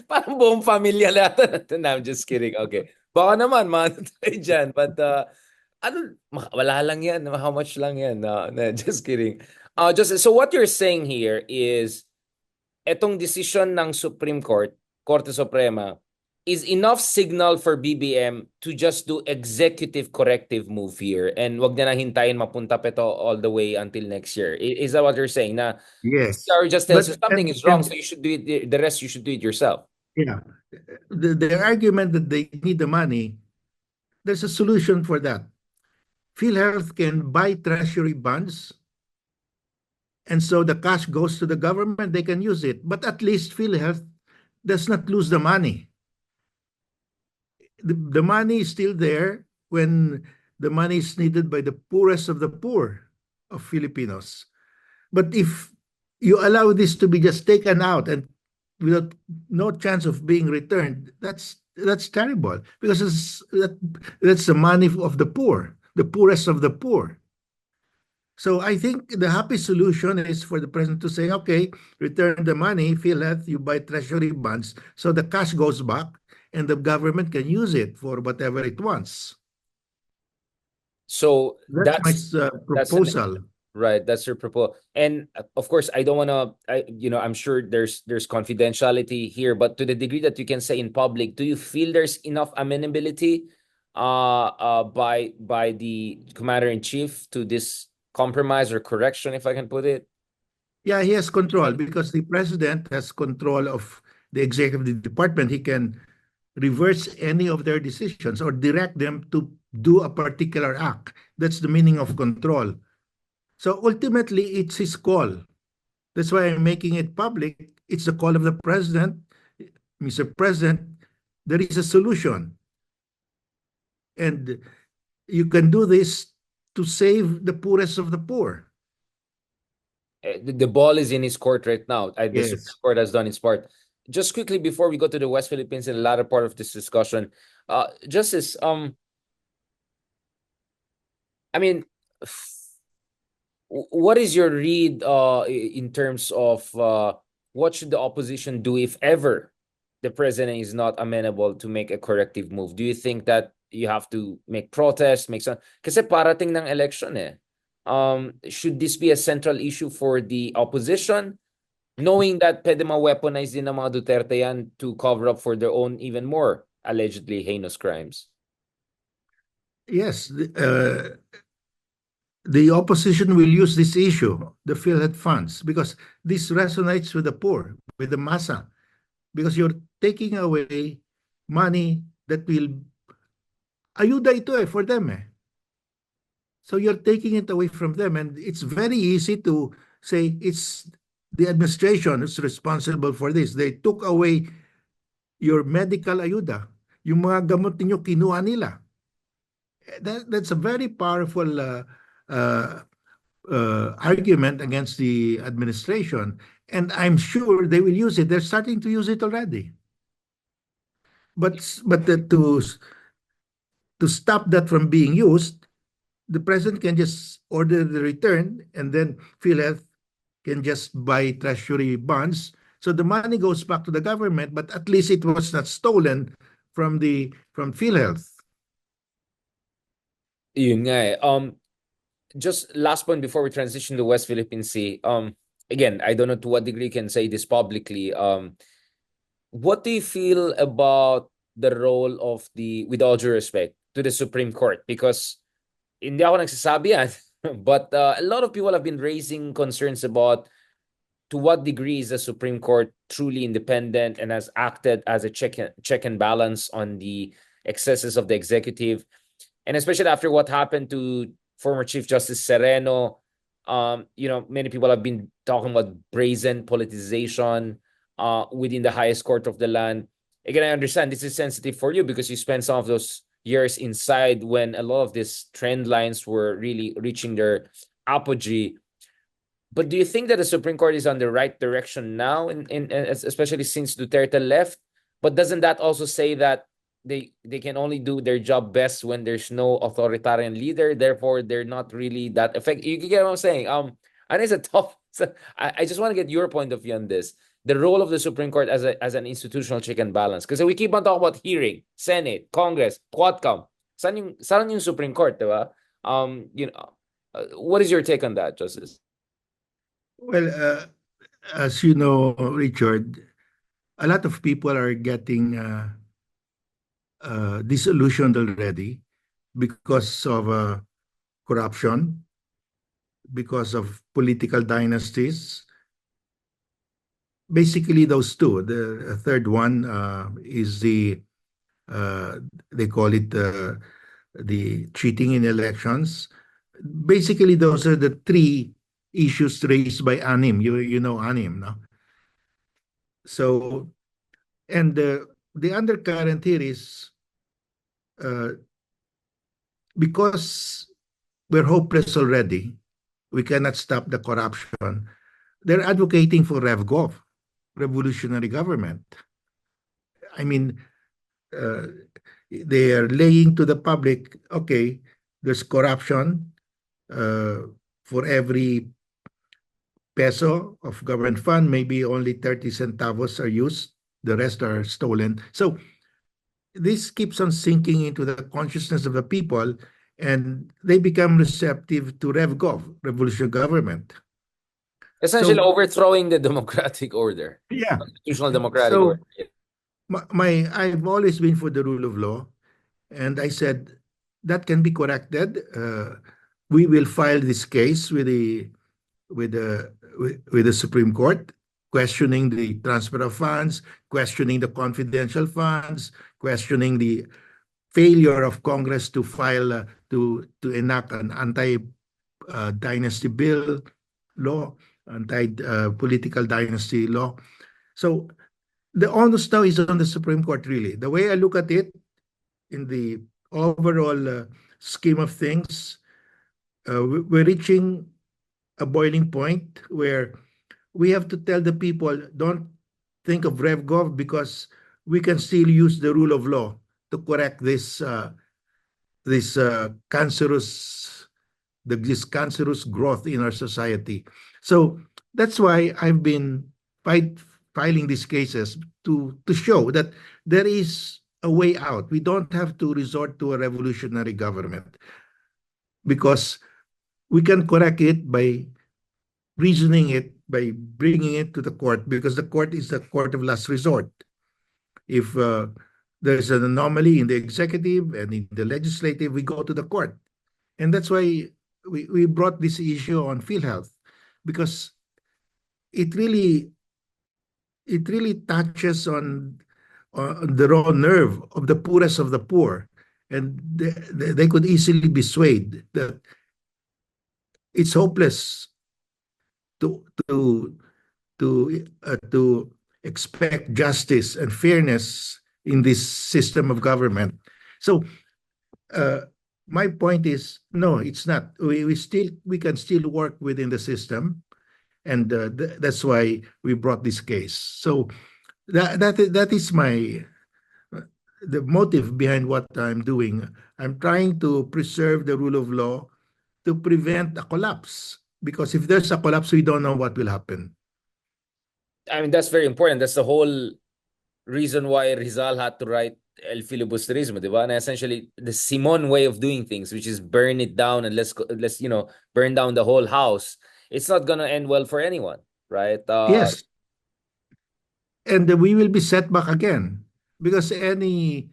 Parang buong pamilya lahat natin. No, I'm just kidding. Okay. Baka naman, maano tayo dyan. But, ano, wala lang yan. How much lang yan? No, no, just kidding. Justice, so what you're saying here is, etong decision ng Supreme Court, Korte Suprema, is enough signal for BBM to just do executive corrective move here and wag na hintayin mapunta pa ito all the way until next year. Is that what you're saying? Na Yes. CR just tells But you something is wrong, so you should do it. The rest you should do it yourself. yeah, the argument that they need the money, there's a solution for that. PhilHealth can buy treasury bonds, and so the cash goes to the government, they can use it. But at least PhilHealth does not lose the money. The money is still there when the money is needed by the poorest of the poor of Filipinos. But if you allow this to be just taken out and without no chance of being returned, that's terrible because that's the money of the poor, the poorest of the poor. So I think the happy solution is for the president to say, okay, return the money, PhilHealth, you buy treasury bonds, so the cash goes back and the government can use it for whatever it wants. So That's my that's proposal. right. That's your proposal. And of course, I don't want to, I'm sure there's confidentiality here, but to the degree that you can say in public, do you feel there's enough amenability by the commander-in-chief to this compromise or correction, if I can put it? Yeah, he has control because the president has control of the executive department. He can reverse any of their decisions or direct them to do a particular act. That's the meaning of control. So ultimately, it's his call. That's why I'm making it public. It's the call of the president. Mr. President, there is a solution. And you can do this to save the poorest of the poor. The ball is in his court right now. The Yes. Supreme Court has done its part. Just quickly before we go to the West Philippines in the latter part of this discussion, Justice, I mean, what is your read in terms of what should the opposition do if ever the president is not amenable to make a corrective move? Do you think that you have to make protests, make some? Kasi parating ng election eh. Should this be a central issue for the opposition, knowing that pwede ma-weaponize din ng mga Duterte yan to cover up for their own even more allegedly heinous crimes? Yes, the opposition will use this issue, the PhilHealth funds, because this resonates with the poor, with the masa, because you're taking away money that will ayuda ito for them So you're taking it away from them, and it's very easy to say it's the administration who's responsible for this. They took away your medical ayuda. Yung mga gamot ninyo, kinuha nila. That's a very powerful argument against the administration. And I'm sure they will use it. They're starting to use it already. To stop that from being used, the president can just order the return, and then PhilHealth can just buy treasury bonds. So the money goes back to the government, but at least it was not stolen from PhilHealth. Yun nga eh. Just last point before we transition to West Philippine Sea. Again, I don't know to what degree you can say this publicly. What do you feel about the role of with all due respect, to the Supreme Court? Because hindi ako nagsasabi yan, but a lot of people have been raising concerns about to what degree is the Supreme Court truly independent and has acted as a check and balance on the excesses of the executive, and especially after what happened to former Chief Justice Sereno. Many people have been talking about brazen politicization within the highest court of the land. Again, I understand this is sensitive for you because you spent some of those years inside when a lot of these trend lines were really reaching their apogee. But do you think that the Supreme Court is on the right direction now, especially since Duterte left? But doesn't that also say that they can only do their job best when there's no authoritarian leader? Therefore, they're not really that effective. You get what I'm saying? I know it's a tough. I just want to get your point of view on this. The role of the Supreme Court as an institutional check and balance. Because we keep on talking about hearing, Senate, Congress, Quadcom. Saan yung Supreme Court, diba? What is your take on that, Justice? Well, as you know, Richard, a lot of people are getting disillusioned already because of corruption, because of political dynasties. Basically, those two. The third one is they call it the cheating in elections. Basically, those are the three issues raised by ANIM. You know ANIM, no? So, and the undercurrent here is uh, because we're hopeless already, we cannot stop the corruption. They're advocating for RevGov, revolutionary government. I mean, uh, they are laying to the public, okay, there's corruption. For every peso of government fund, maybe only 30 centavos are used. The rest are stolen. So this keeps on sinking into the consciousness of the people, and they become receptive to RevGov, revolutionary government. Essentially So overthrowing the democratic order, yeah, constitutional democratic order. so I've always been for the rule of law, and I said that can be corrected. We will file this case with the with the Supreme Court, questioning the transfer of funds, questioning the confidential funds, questioning the failure of Congress to file to enact an anti-dynasty bill law, anti-political dynasty law. So the onus now is on the Supreme Court, really. The way I look at it, in the overall scheme of things, we're reaching a boiling point where we have to tell the people, don't think of RevGov because we can still use the rule of law to correct this cancerous growth in our society. So that's why I've been filing these cases to show that there is a way out. We don't have to resort to a revolutionary government because we can correct it by reasoning it, by bringing it to the court, because the court is the court of last resort. If there's an anomaly in the executive and in the legislative, we go to the court. And that's why we brought this issue on PhilHealth, because it really touches on the raw nerve of the poorest of the poor, and they could easily be swayed that it's hopeless to to to expect justice and fairness in this system of government. So My point is, no, it's not. We can still work within the system, and that's why we brought this case. So that is my the motive behind what I'm doing. I'm trying to preserve the rule of law to prevent a collapse. Because if there's a collapse, we don't know what will happen. I mean, that's very important. That's the whole reason why Rizal had to write El Filibusterismo, di ba? And essentially the Simon way of doing things, which is burn it down and let's burn down the whole house. It's not gonna end well for anyone, right? Yes, and we will be set back again because any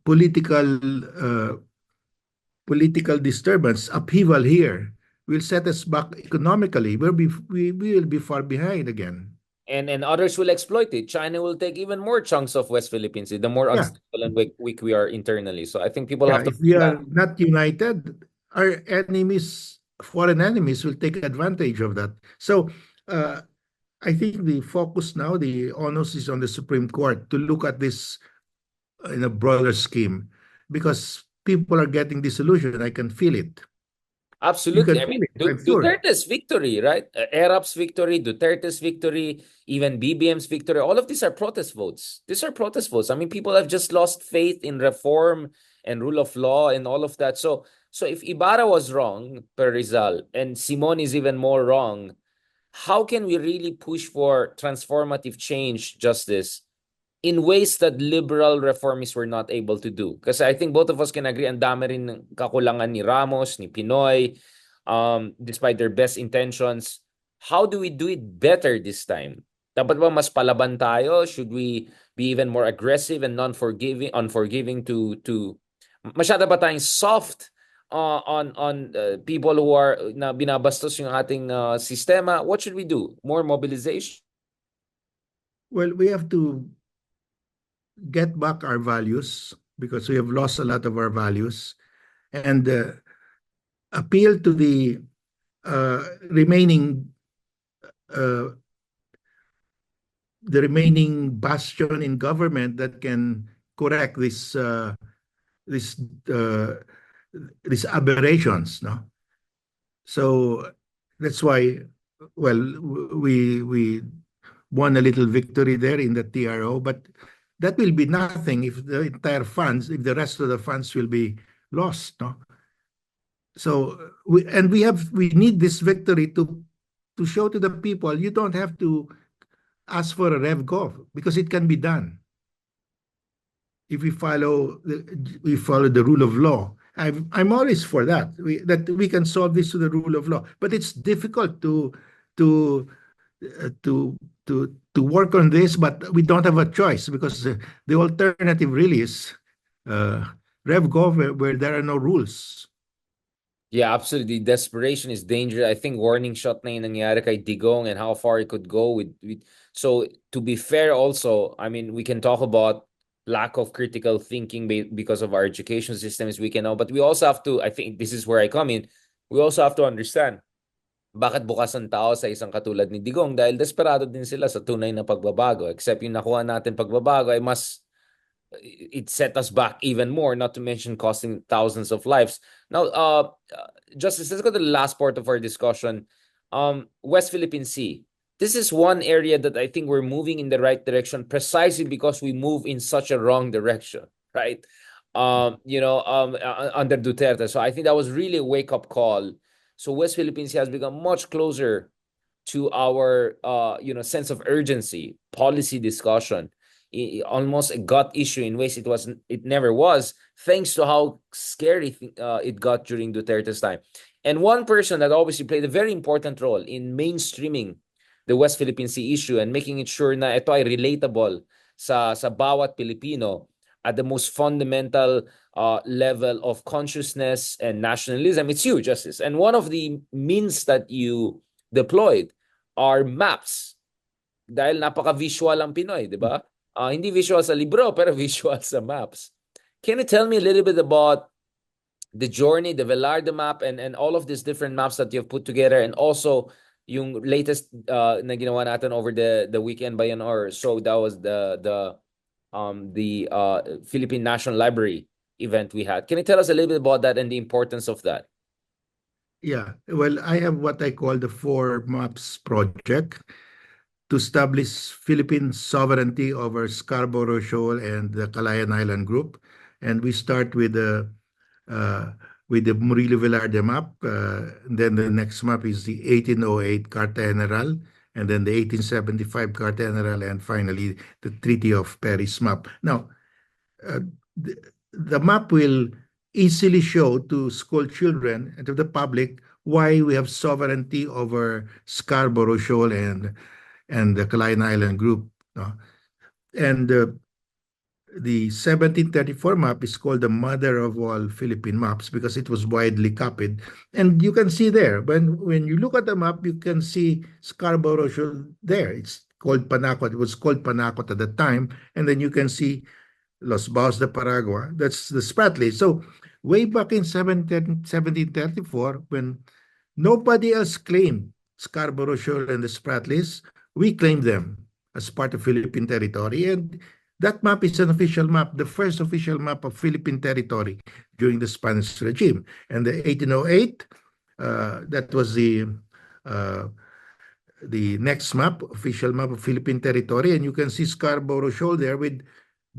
political political disturbance, upheaval here will set us back economically. We will be far behind again. And others will exploit it. China will take even more chunks of West Philippines the more Yeah, unstable and weak we are internally. So I think people yeah. have to If we understand. are not united, our enemies, foreign enemies, will take advantage of that. So uh, I think the focus now, the onus is on the Supreme Court to look at this in a broader scheme, because people are getting disillusioned. I can feel it. You Absolutely. can I mean, feel it, I'm sure. Duterte's victory, right? ERAP's victory, Duterte's victory, even BBM's victory, all of these are protest votes. These are protest votes. I mean, people have just lost faith in reform and rule of law and all of that. So if Ibarra was wrong, per Rizal, and Simon is even more wrong, how can we really push for transformative change, justice, in ways that liberal reformists were not able to do? Kasi I think both of us can agree, ang dami rin ng kakulangan ni Ramos, ni Pinoy, despite their best intentions. How do we do it better this time? Dapat ba mas palaban tayo? Should we be even more aggressive and unforgiving to masyado ba tayong soft on people who are na binabastos yung ating sistema? What should we do? More mobilization? Well, we have to get back our values because we have lost a lot of our values, and appeal to uh, remaining uh, the remaining bastion in government that can correct this uh, these aberrations. No, so that's why. Well, we won a little victory there in the TRO, but that will be nothing if the entire funds, if the rest of the funds will be lost. No, so we need this victory to show to the people you don't have to ask for a rev gov because it can be done if we follow the rule of law. I'm always for that. We can solve this to the rule of law, but it's difficult to to to work on this. But we don't have a choice because the alternative really is uh, rev gov where there are no rules. Yeah, absolutely. Desperation is dangerous. I think warning shot na yung nangyari kay Digong and how far it could go with. So to be fair also, I mean, we can talk about lack of critical thinking because of our education system as we can know, but we also have to, I think this is where I come in, we also have to understand bakit bukas ang tao sa isang katulad ni Digong dahil desperado din sila sa tunay na pagbabago. Except yung nakuha natin pagbabago ay mas it set us back even more, not to mention costing thousands of lives. Now, Justice, let's go to the last part of our discussion. West Philippine Sea. This is one area that I think we're moving in the right direction precisely because we move in such a wrong direction, right? Under Duterte. So I think that was really a wake-up call. So West Philippine Sea has become much closer to our sense of urgency, policy discussion, almost a gut issue in ways it never was, thanks to how scary it got during Duterte's time. And one person that obviously played a very important role in mainstreaming the West Philippine Sea issue and making it sure na ito ay relatable sa bawat Pilipino at the most fundamental level of consciousness and nationalism, it's you, Justice. And one of the means that you deployed are maps. Dahil napaka-visual ang Pinoy, di ba? Hindi visual sa libro, pero visual sa maps. Can you tell me a little bit about the journey, the Velarde map, and all of these different maps that you've put together, and also yung latest na ginawa natin over the weekend by an hour? So that was the Philippine National Library event we had. Can you tell us a little bit about that and the importance of that? Yeah, well, I have what I call the Four Maps Project to establish Philippine sovereignty over Scarborough Shoal and the Calayan Island Group. And we start uh, with the Murillo Velarde map. Then the next map is the 1808 Carta General, and then the 1875 Carta General, and finally the Treaty of Paris map. Now, uh, the, the map will easily show to school children and to the public why we have sovereignty over Scarborough Shoal and the Calayan Island Group. No? And the 1734 map is called the mother of all Philippine maps because it was widely copied. And you can see there, when you look at the map, you can see Scarborough Shoal there. It's called Panacot. It was called Panacot at the time. And then you can see Los Baos de Paragua. That's the Spratlys. So way back in 1734, when nobody else claimed Scarborough Shoal and the Spratlys, we claimed them as part of Philippine territory. And that map is an official map, the first official map of Philippine territory during the Spanish regime. And the 1808, that was uh, the next map, official map of Philippine territory, and you can see Scarborough Shoal there with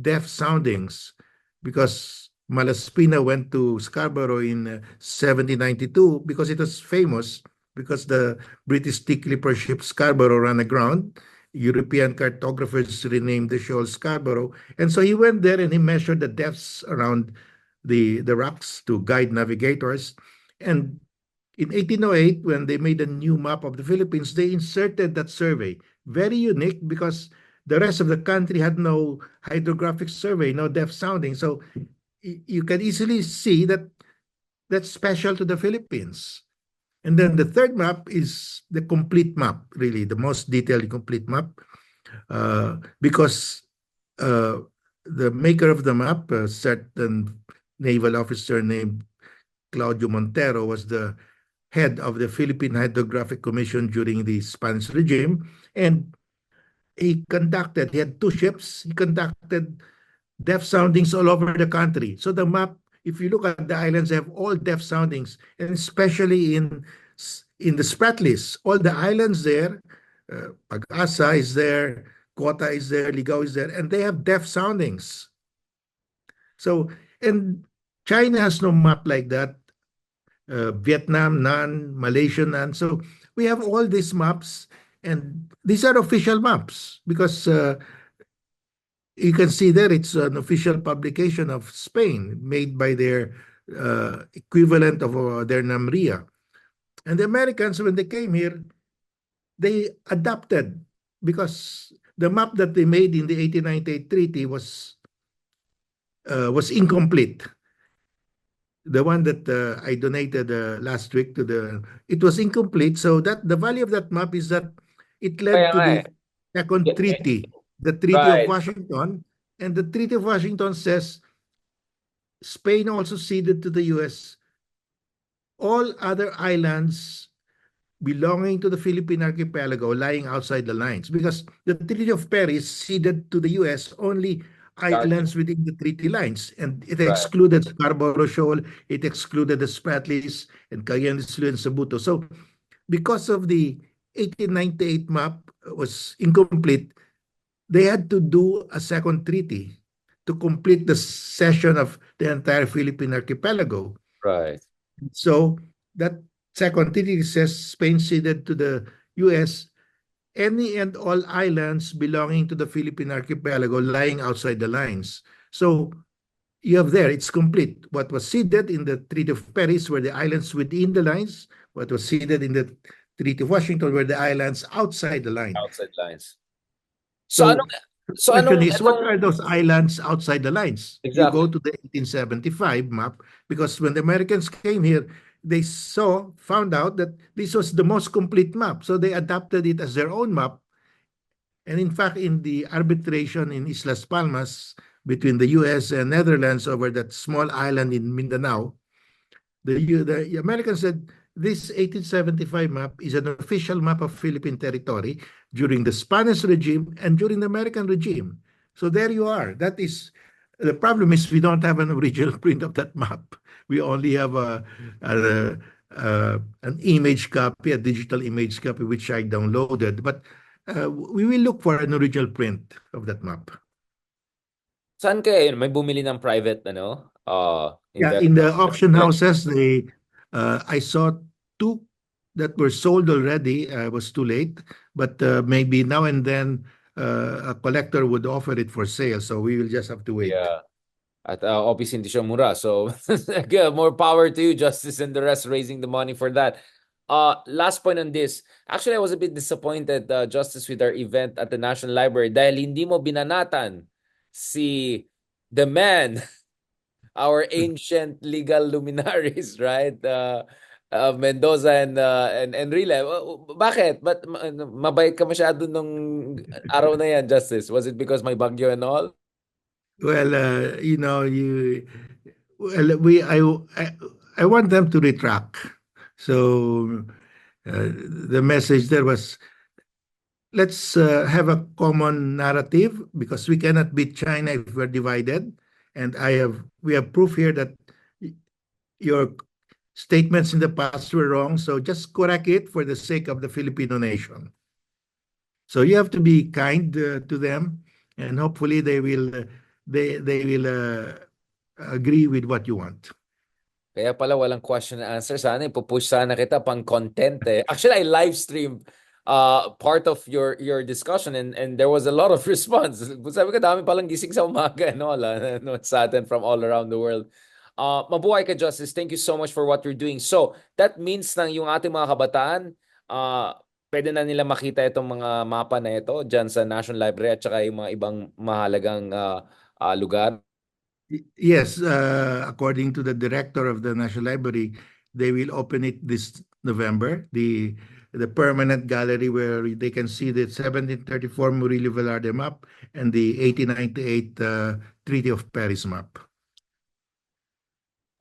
deaf soundings because Malaspina went to Scarborough in 1792 because it was famous because the British tea-clipper ship Scarborough ran aground. European cartographers renamed the shoal Scarborough. And so he went there and he measured the depths around the rocks to guide navigators. And in 1808, when they made a new map of the Philippines, they inserted that survey. Very unique because the rest of the country had no hydrographic survey, no depth sounding. So you can easily see that that's special to the Philippines. And then the third map is the complete map, really, the most detailed complete map, because the maker of the map, a certain naval officer named Claudio Montero, was the head of the Philippine Hydrographic Commission during the Spanish regime. And he had two ships, he conducted depth soundings all over the country. So the map, if you look at the islands, they have all depth soundings, and especially in the Spratlys, all the islands there, Pag-asa is there, Kota is there, Ligao is there, and they have depth soundings. So, and China has no map like that. Vietnam, none, Malaysia, none. So we have all these maps, and these are official maps because you can see there it's an official publication of Spain made by their equivalent of their NAMRIA. And the Americans, when they came here, they adapted because the map that they made in the 1898 treaty was incomplete. The one that I donated last week it was incomplete. So that the value of that map is that it led to the second treaty, the Treaty of Right. Washington. And the Treaty of Washington says Spain also ceded to the US all other islands belonging to the Philippine archipelago lying outside the lines, because the Treaty of Paris ceded to the US only islands within the treaty lines, and it Right. excluded Scarborough Shoal, it excluded the Spratlys and Cagayan de Sulu and Sabuto. So because of the 1898 map was incomplete, they had to do a second treaty to complete the cession of the entire Philippine archipelago. Right. So that second treaty says Spain ceded to the US any and all islands belonging to the Philippine archipelago lying outside the lines. So you have there, it's complete. What was ceded in the Treaty of Paris were the islands within the lines. What was ceded in the Treaty of Washington were the islands outside the line. Outside lines. So So the question is, what anong are those islands outside the lines? You exactly. go to the 1875 map, because when the Americans came here, they found out that this was the most complete map. So they adapted it as their own map. And in fact, in the arbitration in Islas Palmas between the US and Netherlands over that small island in Mindanao, the Americans said this 1875 map is an official map of Philippine territory during the Spanish regime and during the American regime. So there you are. That is The problem is we don't have an original print of that map. We only have an image copy, a digital image copy, which I downloaded. But we will look for an original print of that map. Saan kayo? May bumili ng private, Yeah, in the investor? auction houses, I saw two that were sold already. I was too late, but maybe now and then a collector would offer it for sale. So we will just have to wait. Yeah. At obviously hindi siya mura. So yeah, more power to you, Justice, and the rest raising the money for that. Last point on this. Actually, I was a bit disappointed, Justice, with our event at the National Library dahil hindi mo binanatan si the man, our ancient legal luminaries, right? Mendoza and Enrile. Bakit? Mabait ka masyado nung araw na yan, Justice? Was it because may bagyo and all? Well, well, I want them to retract. So the message there was, let's have a common narrative because we cannot beat China if we're divided. And we have proof here that your statements in the past were wrong. So just correct it for the sake of the Filipino nation. So you have to be kind to them, and hopefully they will agree with what you want. Kaya pala walang question and answer. Sana ipupush sana kita pang content eh. Actually, I live streamed part of your discussion and there was a lot of response. Sabi ko, dami palang gising sa umaga no, sa atin from all around the world. Mabuhay ka, Justice. Thank you so much for what you're doing. So, that means nang yung ating mga kabataan, pwede na nila makita itong mga mapa na ito dyan sa National Library at saka yung mga ibang mahalagang lugar. Yes, according to the director of the National Library, they will open it this November, the permanent gallery where they can see the 1734 Murillo Velarde map and the 1898 Treaty of Paris map.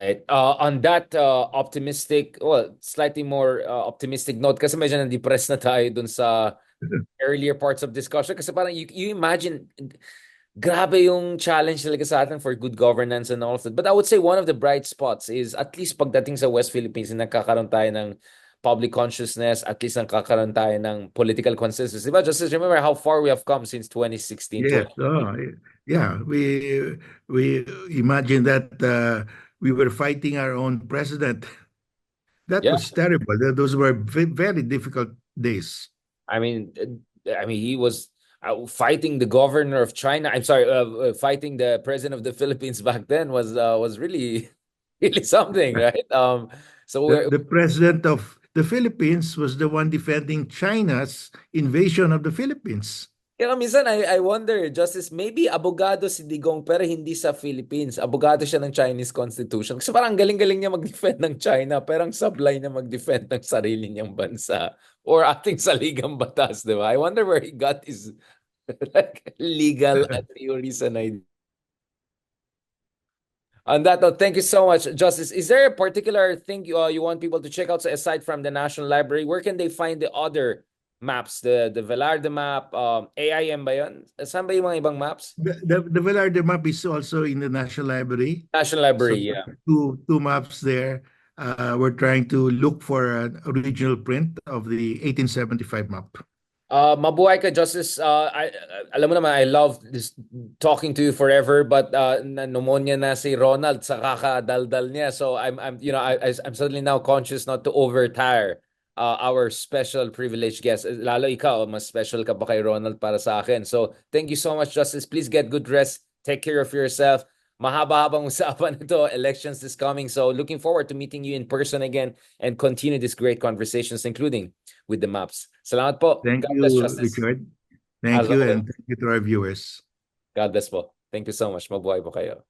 Right. On that optimistic, well, slightly more optimistic note, kasi medyo na-depress na tayo dun sa earlier parts of discussion. Kasi parang you imagine, grabe yung challenge talaga sa atin for good governance and all that. But I would say one of the bright spots is at least pagdating sa West Philippines, nagkakaroon tayo ng public consciousness, at least nagkakaroon tayo ng political consensus. Diba? Just remember how far we have come since 2016, Yes, 2018. yeah, we imagine that we were fighting our own president. That Yeah. was terrible. Those were very difficult days. I mean, he was fighting the governor of China. I'm sorry, fighting the president of the Philippines back then was really, really something, right? So The president of the Philippines was the one defending China's invasion of the Philippines. kaya minsan I wonder, Justice, maybe abogado si Digong pero hindi sa Philippines. Abogado siya ng Chinese Constitution. Kasi parang galing-galing niya mag-defend ng China pero ang sablay niya mag-defend ng sarili niyang bansa or ating saligang batas, di ba? I wonder where he got his like legal theories and ideas. On that note, thank you so much, Justice. Is there a particular thing you want people to check out? So aside from the National Library, where can they find the other maps? The Velarde map, AIM ba yun? Saan ba yung mga ibang maps? The Velarde map is also in the National Library. National So Library, yeah. two maps there. We're trying to look for an original print of the 1875 map. Mabuhay ka, Justice. Alam mo naman, I love this talking to you forever, but pneumonia na si Ronald sa kakadaldal niya. So I'm I'm suddenly now conscious not to overtire our special privileged guest. Lalo ikaw, mas special ka pa kay Ronald para sa akin. So thank you so much, Justice. Please get good rest. Take care of yourself. Mahaba-habang usapan ito. Elections is coming. So looking forward to meeting you in person again and continue these great conversations, including with the maps. Salamat po. Thank God bless, you, Justice. Richard. Thank As you, always. and thank you to our viewers. God bless po. Thank you so much. Mabuhay po kayo.